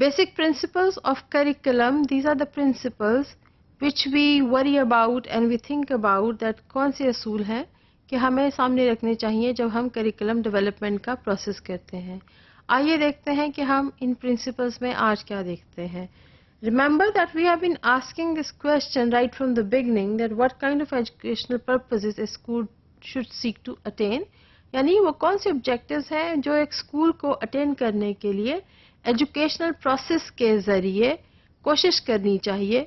Basic principles of curriculum, these are the principles which we worry about and we think about that कौन से असूल हैं कि हमें सामने रखने चाहिए जब हम करिकुलम डेवलपमेंट का प्रोसेस करते हैं। आइए देखते हैं कि हम इन प्रिंसिपल्स में आज क्या देखते हैं। Remember that we have been asking this question right from the beginning that what kind of educational purposes a school should seek to attain, यानी वो कौन से objectives हैं जो एक स्कूल को अटेन करने के लिए एजुकेशनल प्रोसेस के ज़रिए कोशिश करनी चाहिए।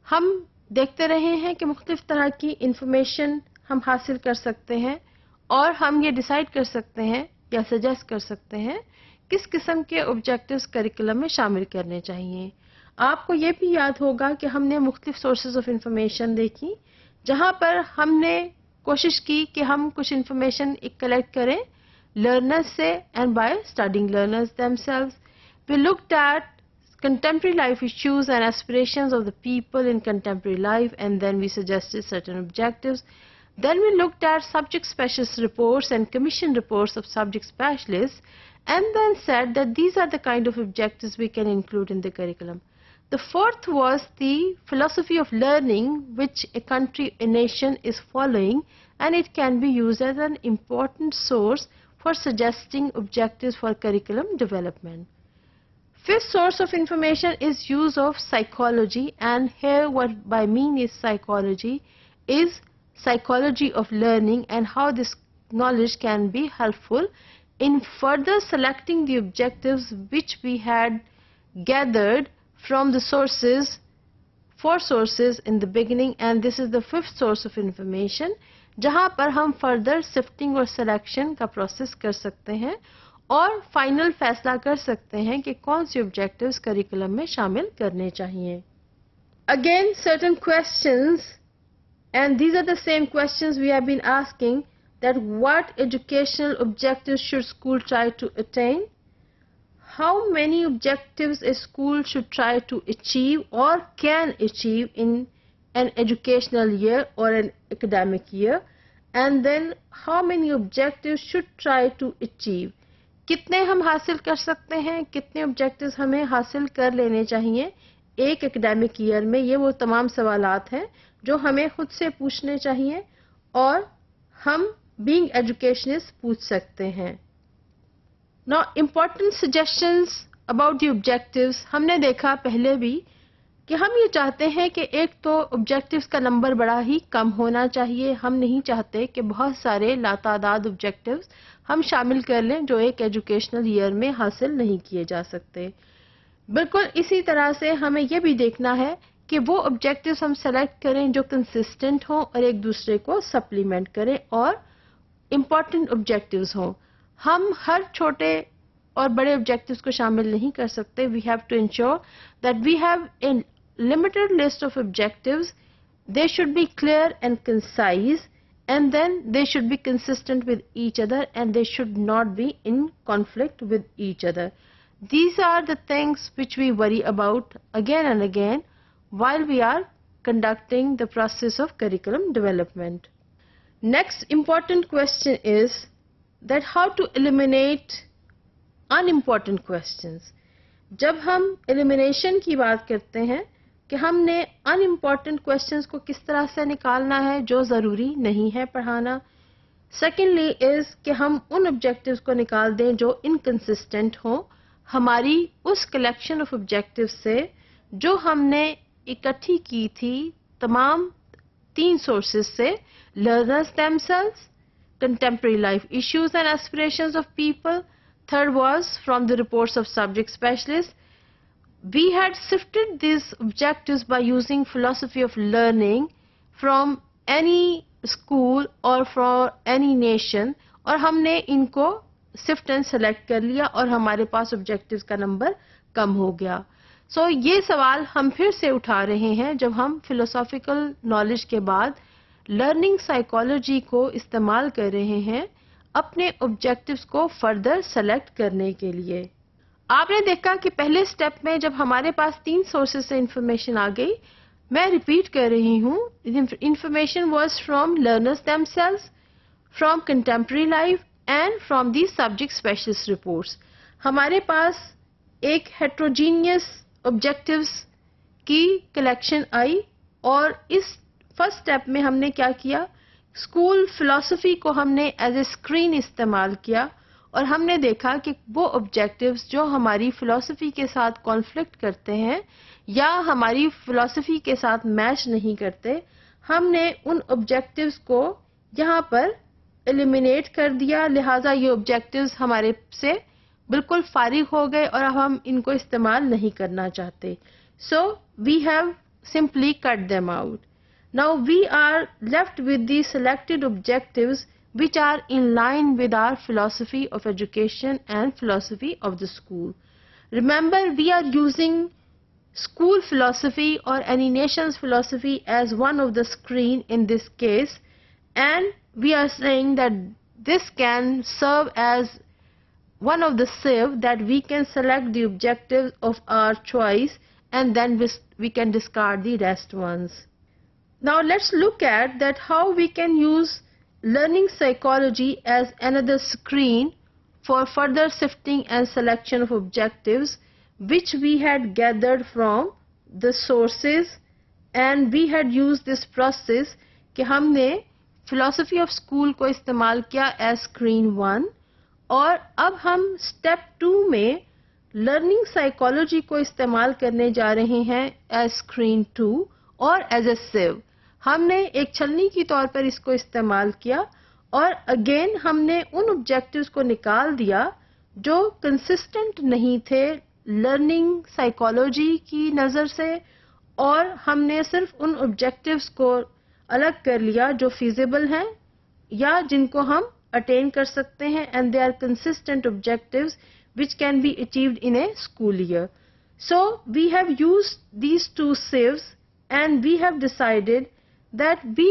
हम देखते रहे हैं कि मुख्तलिफ तरह की इंफॉर्मेशन हम हासिल कर सकते हैं और हम ये डिसाइड कर सकते हैं या सजेस्ट कर सकते हैं किस किस्म के ऑब्जेक्टिव्स करिकुलम में शामिल करने चाहिए। आपको ये भी याद होगा कि हमने मुख्तलिफ सोर्सेज ऑफ इंफॉर्मेशन देखी जहाँ पर हमने कोशिश की कि हम कुछ इंफॉर्मेशन कलेक्ट करें लर्नर्स से and by studying learners themselves. We looked at contemporary life issues and aspirations of the people in contemporary life, and then we suggested certain objectives. Then we looked at subject specialist reports and commission reports of subject specialists, and then said that these are the kind of objectives we can include in the curriculum. The fourth was the philosophy of learning which a country, a nation is following, and it can be used as an important source for suggesting objectives for curriculum development. Fifth source of information is use of psychology, and here what I mean is psychology of learning and how this knowledge can be helpful in further selecting the objectives which we had gathered from the sources, 4 sources in the beginning, and this is the fifth source of information जहाँ पर हम further sifting और selection का process कर सकते हैं और final फैसला कर सकते हैं कि कौन से ऑब्जेक्टिव्स करिकुलम में शामिल करने चाहिए। Again, certain questions, and these are the same questions we have been asking, that what educational objectives should school try to attain? How many objectives a school should try to achieve or can achieve in an educational year or an academic year? And then how many objectives should try to achieve? कितने हम हासिल कर सकते हैं, कितने objectives हमें हासिल कर लेने चाहिए एक एकेडमिक ईयर में, ये वो तमाम सवालात हैं जो हमें खुद से पूछने चाहिए और हम बीइंग एजुकेशनिस्ट पूछ सकते हैं। Now, important suggestions about the objectives, हमने देखा पहले भी कि हम ये चाहते हैं कि एक तो ऑब्जेक्टिव्स का नंबर बड़ा ही कम होना चाहिए। हम नहीं चाहते कि बहुत सारे लातादाद ऑब्जेक्टिव्स हम शामिल कर लें जो एक एजुकेशनल ईयर में हासिल नहीं किए जा सकते। बिल्कुल इसी तरह से हमें ये भी देखना है कि वो ऑब्जेक्टिव्स हम सेलेक्ट करें जो कंसिस्टेंट हों और एक दूसरे को सप्लीमेंट करें और इम्पॉर्टेंट ऑब्जेक्टिव्स हों। हम हर छोटे और बड़े ऑब्जेक्टिव्स को शामिल नहीं कर सकते। We have to ensure that we have a limited list of objectives. They should be clear and concise, and then they should be consistent with each other, and they should not be in conflict with each other. These are the things which we worry about again and again while we are conducting the process of curriculum development. Next important question is that how to eliminate unimportant questions. जब हम elimination की बात करते हैं कि हमने unimportant questions को किस तरह से निकालना है जो ज़रूरी नहीं है पढ़ाना। सेकेंडली इज़ कि हम उन ऑब्जेक्टिव्स को निकाल दें जो इनकंसिस्टेंट हों हमारी उस कलेक्शन ऑफ ऑब्जेक्टिव्स से जो हमने इकट्ठी की थी तमाम 3 सोर्सेज से, learners themselves, contemporary life issues and aspirations of people. Third was from the reports of subject specialists. We had sifted these objectives by using philosophy of learning from any school or from any nation, और हमने इनको shift and select कर लिया और हमारे पास objectives का number कम हो गया। सो ये सवाल हम फिर से उठा रहे हैं जब हम फिलोसॉफिकल नॉलेज के बाद लर्निंग साइकोलॉजी को इस्तेमाल कर रहे हैं अपने ऑब्जेक्टिव्स को फर्दर सेलेक्ट करने के लिए। आपने देखा कि पहले स्टेप में जब हमारे पास 3 सोर्सेज से इंफॉर्मेशन आ गई, मैं रिपीट कर रही हूँ, information was from learners themselves, from contemporary life and from the subject specialist reports. हमारे पास एक हेट्रोजीनियस ऑब्जेक्टिव्स की कलेक्शन आई और इस फर्स्ट स्टेप में हमने क्या किया, स्कूल फिलॉसफी को हमने एज ए स्क्रीन इस्तेमाल किया और हमने देखा कि वो ऑब्जेक्टिव्स जो हमारी फिलॉसफी के साथ कॉन्फ्लिक्ट करते हैं या हमारी फिलॉसफी के साथ मैच नहीं करते, हमने उन ऑब्जेक्टिव्स को यहाँ पर एलिमिनेट कर दिया। लिहाजा ये ऑब्जेक्टिव्स हमारे से बिल्कुल फारिग हो गए और अब हम इनको इस्तेमाल नहीं करना चाहते। So we have simply cut them out. Now we are left with the selected objectives which are in line with our philosophy of education and philosophy of the school. Remember, we are using school philosophy or any nation's philosophy as one of the screen in this case, and we are saying that this can serve as one of the sieve that we can select the objectives of our choice and then we can discard the rest ones. Now let's look at that how we can use learning psychology as another screen for further sifting and selection of objectives which we had gathered from the sources, and we had used this process कि हमने philosophy of school को इस्तेमाल किया as screen 1 और अब हम step 2 में learning psychology को इस्तेमाल करने जा रहे हैं as screen 2 और as a sieve। हमने एक छलनी की तौर पर इसको इस्तेमाल किया और अगेन हमने उन ऑब्जेक्टिव्स को निकाल दिया जो कंसिस्टेंट नहीं थे लर्निंग साइकोलॉजी की नज़र से, और हमने सिर्फ उन ऑब्जेक्टिव्स को अलग कर लिया जो फिजिबल हैं या जिनको हम अटेन कर सकते हैं, and they are consistent objectives which can be achieved in a school year. So we have used these two sieves and we have decided that we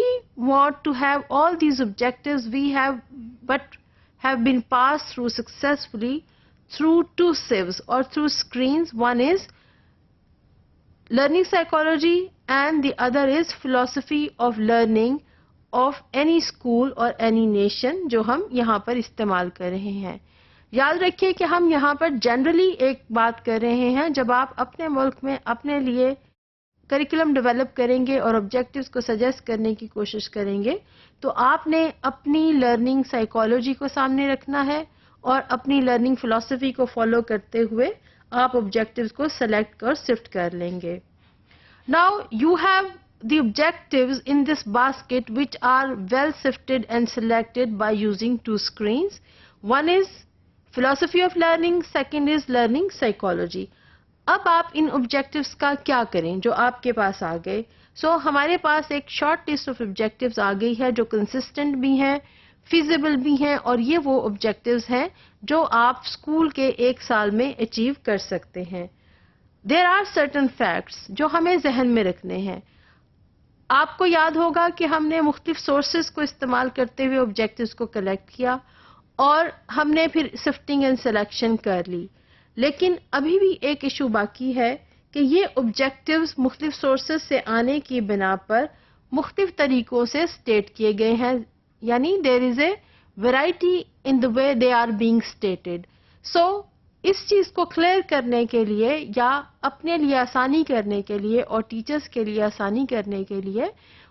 want to have all these objectives we have been passed through successfully through two sieves or through screens. One is learning psychology and the other is philosophy of learning of any school or any nation जो हम यहाँ पर इस्तेमाल कर रहे हैं। याद रखिए कि हम यहाँ पर जनरली एक बात कर रहे हैं। जब आप अपने मुल्क में अपने लिए करिकुलम डेवलप करेंगे और ऑब्जेक्टिव्स को सजेस्ट करने की कोशिश करेंगे तो आपने अपनी लर्निंग साइकोलॉजी को सामने रखना है और अपनी लर्निंग फिलॉसफी को फॉलो करते हुए आप ऑब्जेक्टिव्स को सेलेक्ट कर शिफ्ट कर लेंगे। Now you have the objectives in this basket which are well sifted and selected by using two screens. One is philosophy of learning, second is learning psychology. अब आप इन objectives का क्या करें जो आपके पास आ गए। हमारे पास एक शॉर्ट लिस्ट ऑफ ऑब्जेक्टिव्स आ गई है जो कंसिस्टेंट भी हैं, फिजिबल भी हैं, और ये वो ऑब्जेक्टिव्स हैं जो आप स्कूल के एक साल में अचीव कर सकते हैं। देयर आर सर्टेन फैक्ट्स जो हमें जहन में रखने हैं। आपको याद होगा कि हमने मुख्तलिफ सोर्सेज को इस्तेमाल करते हुए ऑब्जेक्टिव्स को कलेक्ट किया और हमने फिर सिफ्टिंग एंड सिलेक्शन कर ली, लेकिन अभी भी एक इशू बाकी है कि ये ऑब्जेक्टिव्स मुख्तलिफ सोर्सेज से आने की बिना पर मुख्तलिफ तरीकों से स्टेट किए गए हैं, यानी there is a variety in the way they are being stated. इस चीज को क्लियर करने के लिए या अपने लिए आसानी करने के लिए और टीचर्स के लिए आसानी करने के लिए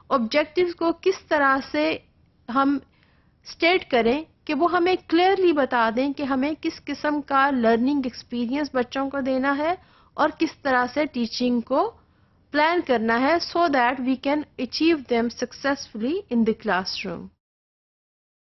ऑब्जेक्टिव्स को किस तरह से हम स्टेट करें कि वो हमें क्लियरली बता दें कि हमें किस किस्म का लर्निंग एक्सपीरियंस बच्चों को देना है और किस तरह से टीचिंग को प्लान करना है, so that we can achieve them successfully in the classroom.